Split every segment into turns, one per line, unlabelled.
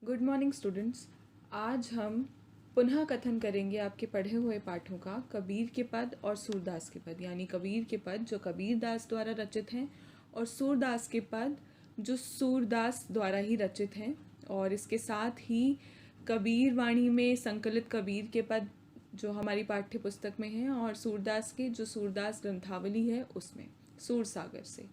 Good morning students. आज हम पुनः कथन करेंगे आपके पढ़े हुए पाठों का कबीर के पद और सूरदास के पद, यानी कबीर के पद जो कबीर दास द्वारा रचित हैं और सूरदास के पद जो सूरदास द्वारा ही रचित हैं। और इसके साथ ही कबीर वाणी में संकलित कबीर के पद जो हमारी पाठ्य पुस्तक में हैं और सूरदास के जो सूरदास ग्रंथावली है उसमें सूर सागर से।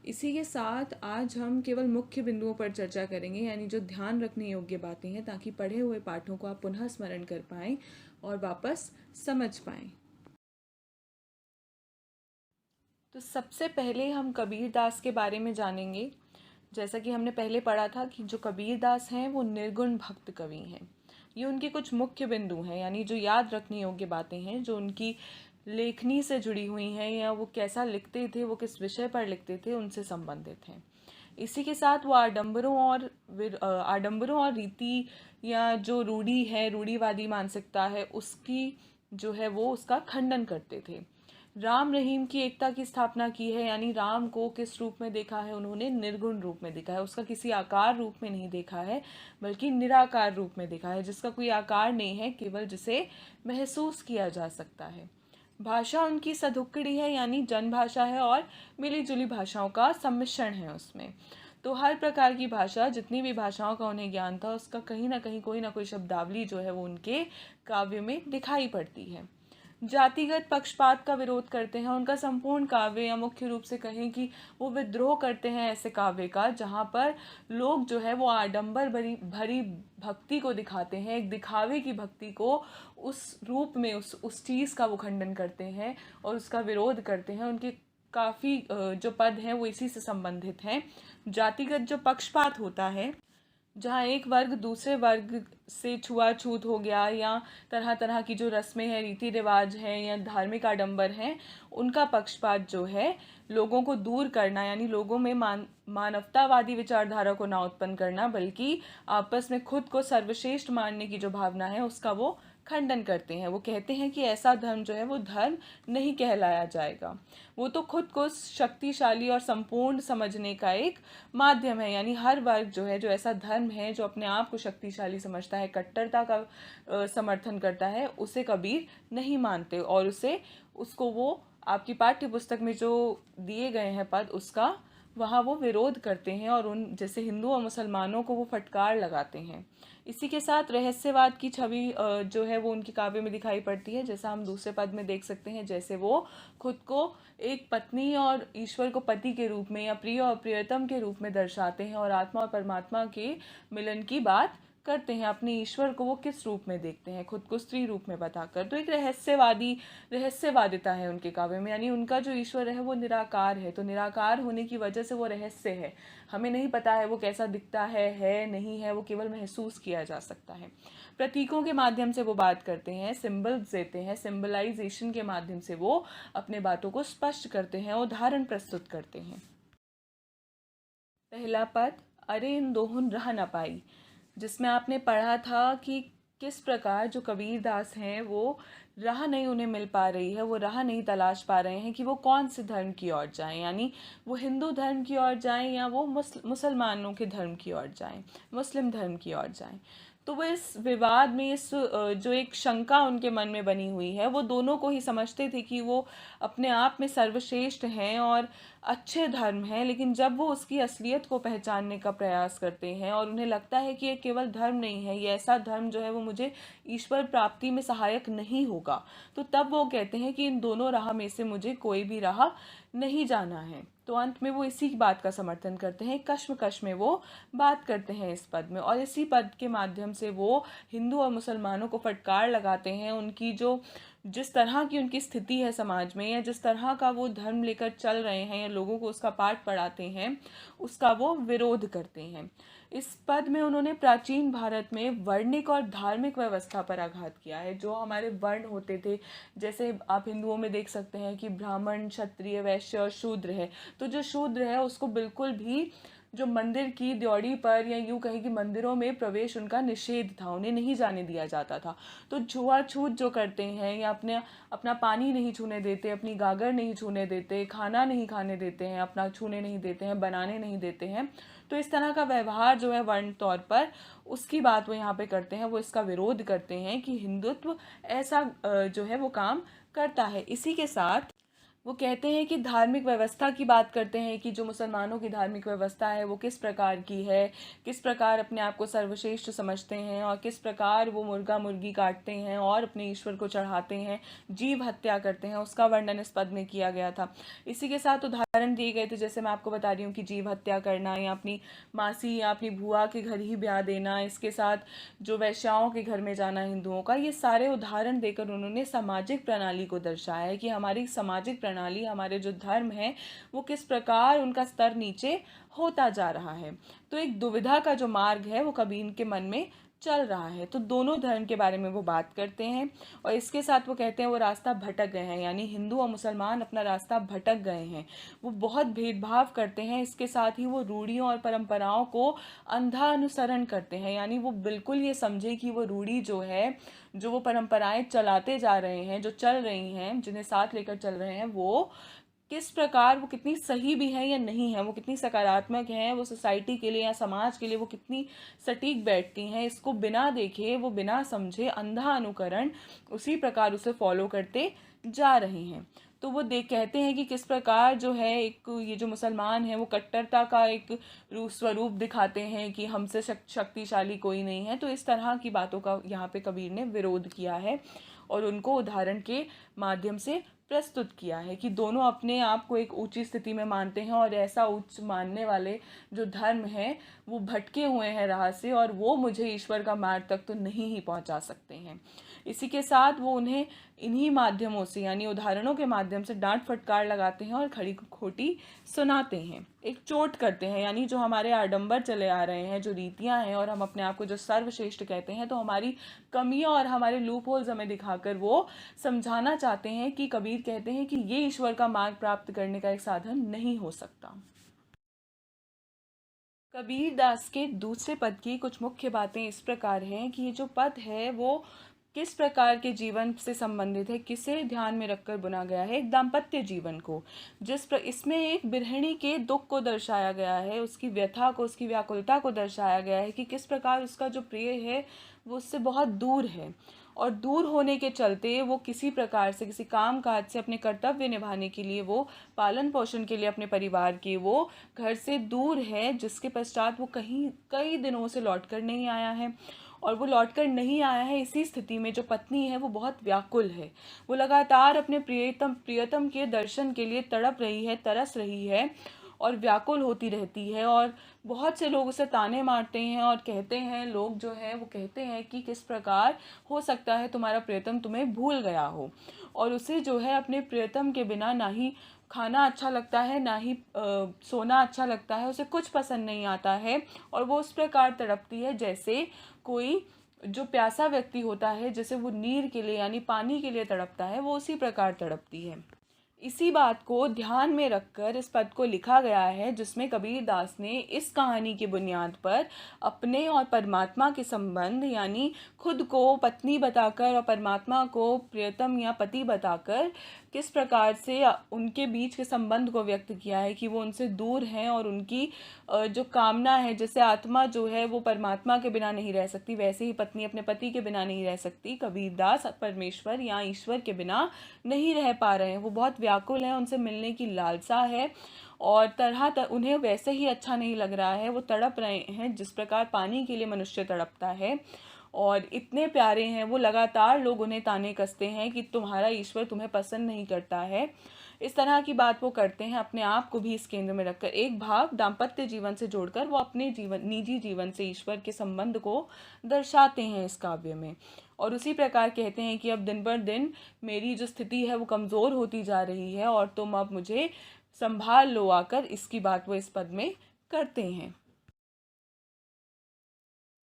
इसी के साथ आज हम केवल मुख्य बिंदुओं पर चर्चा करेंगे, यानी जो ध्यान रखने योग्य बातें हैं, ताकि पढ़े हुए पाठों को आप पुनः स्मरण कर पाएं और वापस समझ पाएं। तो सबसे पहले हम कबीर दास के बारे में जानेंगे। जैसा कि हमने पहले पढ़ा था कि जो कबीर दास हैं वो निर्गुण भक्त कवि हैं। ये उनके कुछ मुख्य बिंदु हैं, यानी जो याद रखने योग्य बातें हैं जो उनकी लेखनी से जुड़ी हुई हैं या वो कैसा लिखते थे, वो किस विषय पर लिखते थे, उनसे संबंधित हैं। इसी के साथ वो आडंबरों और रीति या जो रूढ़ी है, रूढ़ीवादी मानसिकता है, उसकी जो है वो उसका खंडन करते थे। राम रहीम की एकता की स्थापना की है, यानी राम को किस रूप में देखा है उन्होंने? निर्गुण रूप में देखा है। उसका किसी आकार रूप में नहीं देखा है, बल्कि निराकार रूप में देखा है, जिसका कोई आकार नहीं है, केवल जिसे महसूस किया जा सकता है। भाषा उनकी सधुक्कड़ी है, यानी जन भाषा है और मिली जुली भाषाओं का सम्मिश्रण है उसमें। तो हर प्रकार की भाषा, जितनी भी भाषाओं का उन्हें ज्ञान था, उसका कहीं ना कहीं कोई ना कोई शब्दावली जो है वो उनके काव्य में दिखाई पड़ती है। जातिगत पक्षपात का विरोध करते हैं। उनका संपूर्ण काव्य, या मुख्य रूप से कहें कि वो विद्रोह करते हैं ऐसे काव्य का जहाँ पर लोग जो है वो आडंबर भरी भरी भक्ति को दिखाते हैं, एक दिखावे की भक्ति को उस रूप में उस चीज़ का वो खंडन करते हैं और उसका विरोध करते हैं। उनके काफ़ी जो पद हैं वो इसी से संबंधित हैं। जातिगत जो पक्षपात होता है, जहाँ एक वर्ग दूसरे वर्ग से छुआछूत हो गया, या तरह तरह की जो रस्में हैं, रीति रिवाज हैं या धार्मिक आडंबर हैं, उनका पक्षपात जो है लोगों को दूर करना, यानी लोगों में मानवतावादी विचारधारा को ना उत्पन्न करना, बल्कि आपस में खुद को सर्वश्रेष्ठ मानने की जो भावना है उसका वो खंडन करते हैं। वो कहते हैं कि ऐसा धर्म जो है वो धर्म नहीं कहलाया जाएगा, वो तो खुद को शक्तिशाली और संपूर्ण समझने का एक माध्यम है। यानी हर वर्ग जो है, जो ऐसा धर्म है जो अपने आप को शक्तिशाली समझता है, कट्टरता का समर्थन करता है, उसे कबीर नहीं मानते और उसको वो आपकी पाठ्य पुस्तक में जो दिए गए हैं पद, उसका वहाँ वो विरोध करते हैं और उन जैसे हिंदू और मुसलमानों को वो फटकार लगाते हैं। इसी के साथ रहस्यवाद की छवि जो है वो उनकी काव्य में दिखाई पड़ती है, जैसा हम दूसरे पद में देख सकते हैं। जैसे वो खुद को एक पत्नी और ईश्वर को पति के रूप में या प्रिय और प्रियतम के रूप में दर्शाते हैं और आत्मा और परमात्मा के मिलन की बात करते हैं। अपने ईश्वर को वो किस रूप में देखते हैं? खुद को स्त्री रूप में बताकर। तो एक रहस्यवादिता है उनके काव्य में, यानी उनका जो ईश्वर है वो निराकार है। तो निराकार होने की वजह से वो रहस्य है, हमें नहीं पता है वो कैसा दिखता है नहीं है, वो केवल महसूस किया जा सकता है। प्रतीकों के माध्यम से वो बात करते हैं, सिंबल्स देते हैं, सिंबलाइजेशन के माध्यम से वो अपने बातों को स्पष्ट करते हैं, उदाहरण प्रस्तुत करते हैं। पहला पद, अरे इन दोहुन रह न पाई, जिसमें आपने पढ़ा था कि किस प्रकार जो कबीर दास हैं वो राह नहीं उन्हें मिल पा रही है, वो राह नहीं तलाश पा रहे हैं कि वो कौन से धर्म की ओर जाएं, यानी वो हिंदू धर्म की ओर जाएं या वो मुसलमानों के धर्म की ओर जाएं, मुस्लिम धर्म की ओर जाएं। तो वो इस विवाद में, इस जो एक शंका उनके मन में बनी हुई है, वो दोनों को ही समझते थे कि वो अपने आप में सर्वश्रेष्ठ हैं और अच्छे धर्म हैं, लेकिन जब वो उसकी असलियत को पहचानने का प्रयास करते हैं और उन्हें लगता है कि ये केवल धर्म नहीं है, ये ऐसा धर्म जो है वो मुझे ईश्वर प्राप्ति में सहायक नहीं होगा, तो तब वो कहते हैं कि इन दोनों राह में से मुझे कोई भी राह नहीं जाना है। तो अंत में वो इसी बात का समर्थन करते हैं, कश्मकश में वो बात करते हैं इस पद में, और इसी पद के माध्यम से वो हिंदू और मुसलमानों को फटकार लगाते हैं। उनकी जो जिस तरह की उनकी स्थिति है समाज में, या जिस तरह का वो धर्म लेकर चल रहे हैं या लोगों को उसका पाठ पढ़ाते हैं, उसका वो विरोध करते हैं। इस पद में उन्होंने प्राचीन भारत में वर्णिक और धार्मिक व्यवस्था पर आघात किया है। जो हमारे वर्ण होते थे, जैसे आप हिंदुओं में देख सकते हैं कि ब्राह्मण, क्षत्रिय, वैश्य और शूद्र है, तो जो शूद्र है उसको बिल्कुल भी जो मंदिर की ड्योढ़ी पर या यूँ कहें कि मंदिरों में प्रवेश उनका निषेध था, उन्हें नहीं जाने दिया जाता था। तो छुआछूत जो करते हैं या अपना पानी नहीं छूने देते, अपनी गागर नहीं छूने देते, खाना नहीं खाने देते हैं, अपना छूने नहीं देते हैं, बनाने नहीं देते हैं, तो इस तरह का व्यवहार जो है वर्ण तौर पर, उसकी बात वो यहाँ पे करते हैं। वो इसका विरोध करते हैं कि हिंदुत्व ऐसा जो है वो काम करता है। इसी के साथ वो कहते हैं कि धार्मिक व्यवस्था की बात करते हैं कि जो मुसलमानों की धार्मिक व्यवस्था है वो किस प्रकार की है, किस प्रकार अपने आप को सर्वश्रेष्ठ समझते हैं और किस प्रकार वो मुर्गा मुर्गी काटते हैं और अपने ईश्वर को चढ़ाते हैं, जीव हत्या करते हैं, उसका वर्णन इस पद में किया गया था। इसी के साथ उदाहरण दिए गए थे, जैसे मैं आपको बता रही हूँ कि जीव हत्या करना या अपनी मासी या अपनी बुआ के घर ही ब्याह देना, इसके साथ जो वैश्याओं के घर में जाना हिंदुओं का, ये सारे उदाहरण देकर उन्होंने सामाजिक प्रणाली को दर्शाया है कि हमारी सामाजिक प्रणाली, हमारे जो धर्म है वो किस प्रकार उनका स्तर नीचे होता जा रहा है। तो एक दुविधा का जो मार्ग है वो कबीर के मन में चल रहा है। तो दोनों धर्म के बारे में वो बात करते हैं और इसके साथ वो कहते हैं वो रास्ता भटक गए हैं, यानी हिंदू और मुसलमान अपना रास्ता भटक गए हैं। वो बहुत भेदभाव करते हैं, इसके साथ ही वो रूढ़ियों और परंपराओं को अंधा अनुसरण करते हैं, यानी वो बिल्कुल ये समझे कि वो रूढ़ी जो है, जो वो परंपराएं चलाते जा रहे हैं, जो चल रही हैं, जिन्हें साथ लेकर चल रहे हैं, वो किस प्रकार, वो कितनी सही भी है या नहीं है, वो कितनी सकारात्मक है, वो सोसाइटी के लिए या समाज के लिए वो कितनी सटीक बैठती हैं, इसको बिना देखे, वो बिना समझे अंधा अनुकरण उसी प्रकार उसे फॉलो करते जा रहे हैं। तो वो देख कहते हैं कि किस प्रकार जो है एक ये जो मुसलमान है वो कट्टरता का एक स्वरूप दिखाते हैं कि हमसे शक्तिशाली कोई नहीं है। तो इस तरह की बातों का यहाँ पे कबीर ने विरोध किया है और उनको उदाहरण के माध्यम से प्रस्तुत किया है कि दोनों अपने आप को एक ऊंची स्थिति में मानते हैं और ऐसा उच्च मानने वाले जो धर्म है वो भटके हुए हैं राह से और वो मुझे ईश्वर का मार्ग तक तो नहीं ही पहुंचा सकते हैं। इसी के साथ वो उन्हें इन्हीं माध्यमों से, यानी उदाहरणों के माध्यम से डांट फटकार लगाते हैं और खड़ी खोटी सुनाते हैं, एक चोट करते हैं। यानी जो हमारे आडंबर चले आ रहे हैं, जो रीतियां हैं, और हम अपने आप को जो सर्वश्रेष्ठ कहते हैं, तो हमारी कमियां और हमारे लूप होल्स हमें दिखाकर वो समझाना चाहते हैं कि कबीर कहते हैं कि ये ईश्वर का मार्ग प्राप्त करने का एक साधन नहीं हो सकता। कबीर दास के दूसरे पद की कुछ मुख्य बातें इस प्रकार हैं कि ये जो पद है वो किस प्रकार के जीवन से संबंधित है, किसे ध्यान में रखकर बुना गया है, एक दाम्पत्य जीवन को, इसमें एक गृहिणी के दुख को दर्शाया गया है, उसकी व्यथा को, उसकी व्याकुलता को दर्शाया गया है कि किस प्रकार उसका जो प्रिय है वो उससे बहुत दूर है और दूर होने के चलते वो किसी प्रकार से, किसी काम काज से अपने कर्तव्य निभाने के लिए, वो पालन पोषण के लिए अपने परिवार के, वो घर से दूर है, जिसके पश्चात वो कहीं कई दिनों से लौट कर नहीं आया है। और वो लौट कर नहीं आया है, इसी स्थिति में जो पत्नी है वो बहुत व्याकुल है, वो लगातार अपने प्रियतम के दर्शन के लिए तड़प रही है, तरस रही है और व्याकुल होती रहती है। और बहुत से लोग उसे ताने मारते हैं और कहते हैं, लोग जो है वो कहते हैं कि किस प्रकार हो सकता है तुम्हारा प्रियतम तुम्हें भूल गया हो। और उसे जो है अपने प्रियतम के बिना ना ही खाना अच्छा लगता है, ना ही सोना अच्छा लगता है, उसे कुछ पसंद नहीं आता है और वो उस प्रकार तड़पती है जैसे कोई जो प्यासा व्यक्ति होता है, जैसे वो नीर के लिए यानी पानी के लिए तड़पता है, वो उसी प्रकार तड़पती है। इसी बात को ध्यान में रखकर इस पद को लिखा गया है, जिसमें कबीर दास ने इस कहानी की बुनियाद पर अपने और परमात्मा के संबंध, यानी खुद को पत्नी बताकर और परमात्मा को प्रियतम या पति बताकर किस प्रकार से उनके बीच के संबंध को व्यक्त किया है कि वो उनसे दूर हैं और उनकी जो कामना है, जैसे आत्मा जो है वो परमात्मा के बिना नहीं रह सकती, वैसे ही पत्नी अपने पति के बिना नहीं रह सकती। कबीर दास परमेश्वर या ईश्वर के बिना नहीं रह पा रहे हैं, वो बहुत व्याकुल हैं, उनसे मिलने की लालसा है और उन्हें वैसे ही अच्छा नहीं लग रहा है, वो तड़प रहे हैं जिस प्रकार पानी के लिए मनुष्य तड़पता है। और इतने प्यारे हैं वो, लगातार लोग उन्हें ताने कसते हैं कि तुम्हारा ईश्वर तुम्हें पसंद नहीं करता है। इस तरह की बात वो करते हैं, अपने आप को भी इस केंद्र में रखकर, एक भाव दाम्पत्य जीवन से जोड़कर वो अपने निजी जीवन से ईश्वर के संबंध को दर्शाते हैं इस काव्य में। और उसी प्रकार कहते हैं कि अब दिन पर दिन मेरी जो स्थिति है वो कमज़ोर होती जा रही है और तुम अब मुझे संभाल लो आकर, इसकी बात वो इस पद में करते हैं।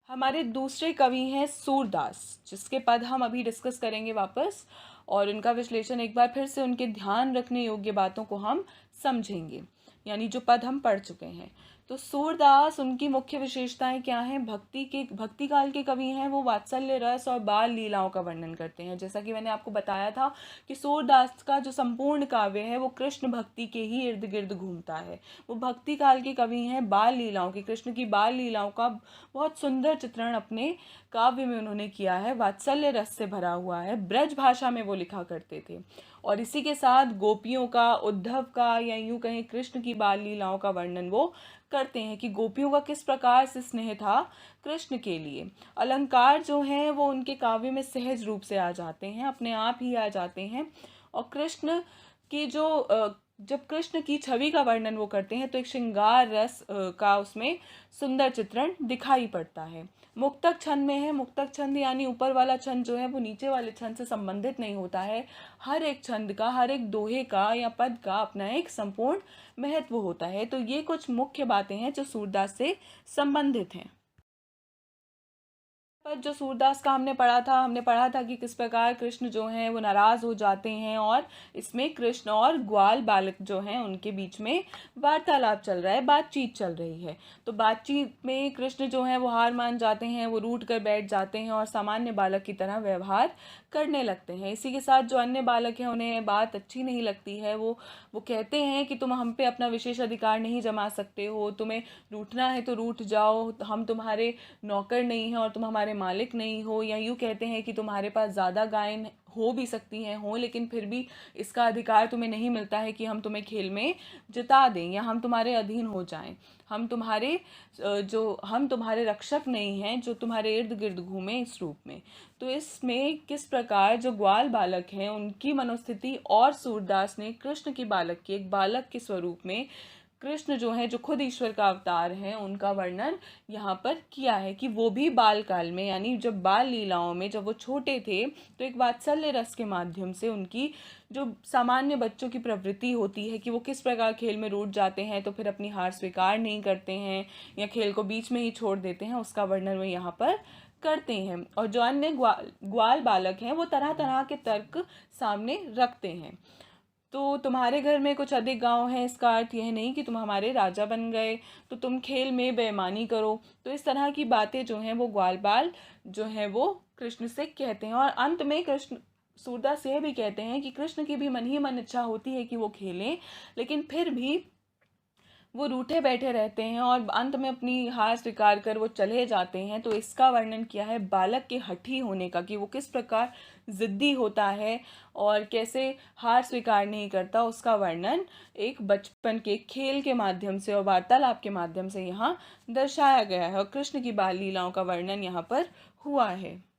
हमारे दूसरे कवि हैं सूरदास, जिसके पद हम अभी डिस्कस करेंगे वापस, और उनका विश्लेषण एक बार फिर से उनके ध्यान रखने योग्य बातों को हम समझेंगे, यानी जो पद हम पढ़ चुके हैं। तो सूरदास, उनकी मुख्य विशेषताएं क्या हैं? भक्ति काल के कवि हैं, वो वात्सल्य रस और बाल लीलाओं का वर्णन करते हैं। जैसा कि मैंने आपको बताया था कि सूरदास का जो संपूर्ण काव्य है वो कृष्ण भक्ति के ही इर्द गिर्द घूमता है। वो भक्ति काल के कवि हैं, बाल लीलाओं की, कृष्ण की बाल लीलाओं का बहुत सुंदर चित्रण अपने काव्य में उन्होंने किया है। वात्सल्य रस से भरा हुआ है, ब्रज भाषा में वो लिखा करते थे। और इसी के साथ गोपियों का, उद्धव का, या यूं कहें कृष्ण की बाल लीलाओं का वर्णन वो करते हैं कि गोपियों का किस प्रकार से स्नेह था कृष्ण के लिए। अलंकार जो हैं वो उनके काव्य में सहज रूप से आ जाते हैं, अपने आप ही आ जाते हैं। और कृष्ण की जब कृष्ण की छवि का वर्णन वो करते हैं तो एक श्रृंगार रस का उसमें सुंदर चित्रण दिखाई पड़ता है। मुक्तक छंद में है। मुक्तक छंद यानी ऊपर वाला छंद जो है वो नीचे वाले छंद से संबंधित नहीं होता है। हर एक छंद का, हर एक दोहे का या पद का अपना एक संपूर्ण महत्व होता है। तो ये कुछ मुख्य बातें हैं जो सूरदास से संबंधित हैं। पर जो सूरदास का हमने पढ़ा था कि किस प्रकार कृष्ण जो हैं वो नाराज हो जाते हैं, और इसमें कृष्ण और ग्वाल बालक जो हैं उनके बीच में वार्तालाप चल रहा है, बातचीत चल रही है। तो बातचीत में कृष्ण जो हैं वो हार मान जाते हैं, वो रूठ कर बैठ जाते हैं और सामान्य बालक की तरह व्यवहार करने लगते हैं। इसी के साथ जो अन्य बालक हैं उन्हें बात अच्छी नहीं लगती है। वो कहते हैं कि तुम हम पे अपना विशेष अधिकार नहीं जमा सकते हो, तुम्हें रूठना है तो रूठ जाओ, हम तुम्हारे नौकर नहीं हैं और तुम हमारे मालिक नहीं हो। या यूँ कहते हैं कि तुम्हारे पास ज़्यादा गायें हो भी सकती हैं, हो, लेकिन फिर भी इसका अधिकार तुम्हें नहीं मिलता है कि हम तुम्हें खेल में जिता दें या हम तुम्हारे अधीन हो जाएं। हम तुम्हारे रक्षक नहीं हैं जो तुम्हारे इर्द गिर्द घूमें इस रूप में। तो इसमें किस प्रकार जो ग्वाल बालक हैं उनकी मनोस्थिति और सूरदास ने कृष्ण की बालक की, एक बालक के स्वरूप में कृष्ण जो है, जो खुद ईश्वर का अवतार है, उनका वर्णन यहाँ पर किया है कि वो भी बाल काल में, यानी जब बाल लीलाओं में जब वो छोटे थे तो एक वात्सल्य रस के माध्यम से उनकी जो सामान्य बच्चों की प्रवृत्ति होती है कि वो किस प्रकार खेल में रूठ जाते हैं तो फिर अपनी हार स्वीकार नहीं करते हैं या खेल को बीच में ही छोड़ देते हैं, उसका वर्णन वो यहाँ पर करते हैं। और जो अन्य ग्वाल बालक हैं वो तरह तरह के तर्क सामने रखते हैं। तो तुम्हारे घर में कुछ अधिक गांव हैं, इसका अर्थ यह नहीं कि तुम हमारे राजा बन गए, तो तुम खेल में बेईमानी करो। तो इस तरह की बातें जो हैं वो ग्वाल बाल जो हैं वो कृष्ण से कहते हैं। और अंत में कृष्ण सूरदास यह भी कहते हैं कि कृष्ण की भी मन ही मन इच्छा होती है कि वो खेलें, लेकिन फिर भी वो रूठे बैठे रहते हैं और अंत में अपनी हार स्वीकार कर वो चले जाते हैं। तो इसका वर्णन किया है बालक के हठी होने का, कि वो किस प्रकार जिद्दी होता है और कैसे हार स्वीकार नहीं करता, उसका वर्णन एक बचपन के खेल के माध्यम से और वार्तालाप के माध्यम से यहाँ दर्शाया गया है। और कृष्ण की बाल लीलाओं का वर्णन यहाँ पर हुआ है।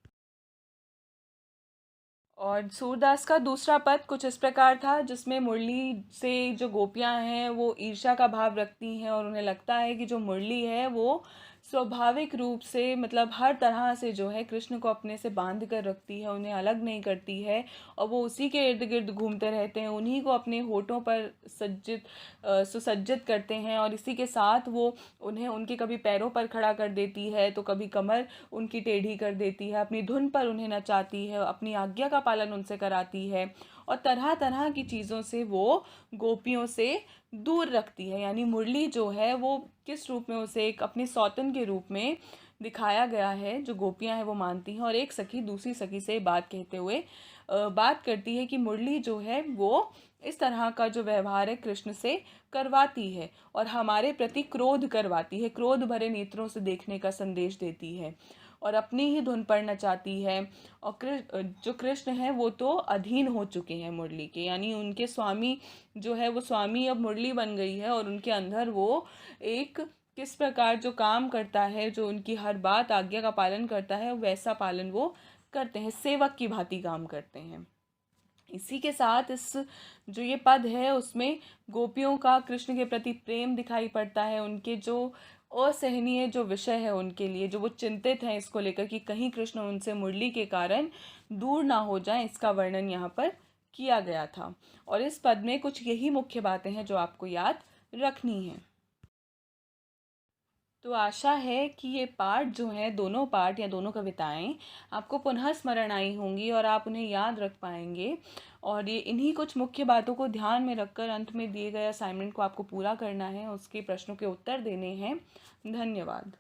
और सूरदास का दूसरा पद कुछ इस प्रकार था, जिसमें मुरली से जो गोपियां हैं वो ईर्ष्या का भाव रखती हैं और उन्हें लगता है कि जो मुरली है वो स्वाभाविक रूप से, मतलब हर तरह से जो है कृष्ण को अपने से बांध कर रखती है, उन्हें अलग नहीं करती है और वो उसी के इर्द गिर्द घूमते रहते हैं, उन्हीं को अपने होठों पर सुसज्जित करते हैं। और इसी के साथ वो उन्हें उनके कभी पैरों पर खड़ा कर देती है तो कभी कमर उनकी टेढ़ी कर देती है, अपनी धुन पर उन्हें नचाती है, अपनी आज्ञा का पालन उनसे कराती है और तरह तरह की चीज़ों से वो गोपियों से दूर रखती है। यानी मुरली जो है वो किस रूप में, उसे एक अपने सौतन के रूप में दिखाया गया है, जो गोपियां हैं वो मानती हैं। और एक सखी दूसरी सखी से बात कहते हुए बात करती है कि मुरली जो है वो इस तरह का जो व्यवहार है कृष्ण से करवाती है और हमारे प्रति क्रोध करवाती है, क्रोध भरे नेत्रों से देखने का संदेश देती है और अपनी ही धुन पर नचाती है। और जो कृष्ण है वो तो अधीन हो चुके हैं मुरली के, यानी उनके स्वामी जो है वो स्वामी अब मुरली बन गई है और उनके अंदर वो एक किस प्रकार जो काम करता है, जो उनकी हर बात आज्ञा का पालन करता है, वैसा पालन वो करते हैं, सेवक की भांति काम करते हैं। इसी के साथ इस जो ये पद है उसमें गोपियों का कृष्ण के प्रति प्रेम दिखाई पड़ता है, उनके जो असहनीय जो विषय है उनके लिए, जो वो चिंतित हैं इसको लेकर कि कहीं कृष्ण उनसे मुरली के कारण दूर ना हो जाएं, इसका वर्णन यहाँ पर किया गया था। और इस पद में कुछ यही मुख्य बातें हैं जो आपको याद रखनी है। तो आशा है कि ये पाठ जो है, दोनों पाठ या दोनों कविताएं आपको पुनः स्मरण आई होंगी और आप उन्हें याद रख पाएंगे और ये इन्हीं कुछ मुख्य बातों को ध्यान में रखकर अंत में दिए गए असाइनमेंट को आपको पूरा करना है, उसके प्रश्नों के उत्तर देने हैं। धन्यवाद।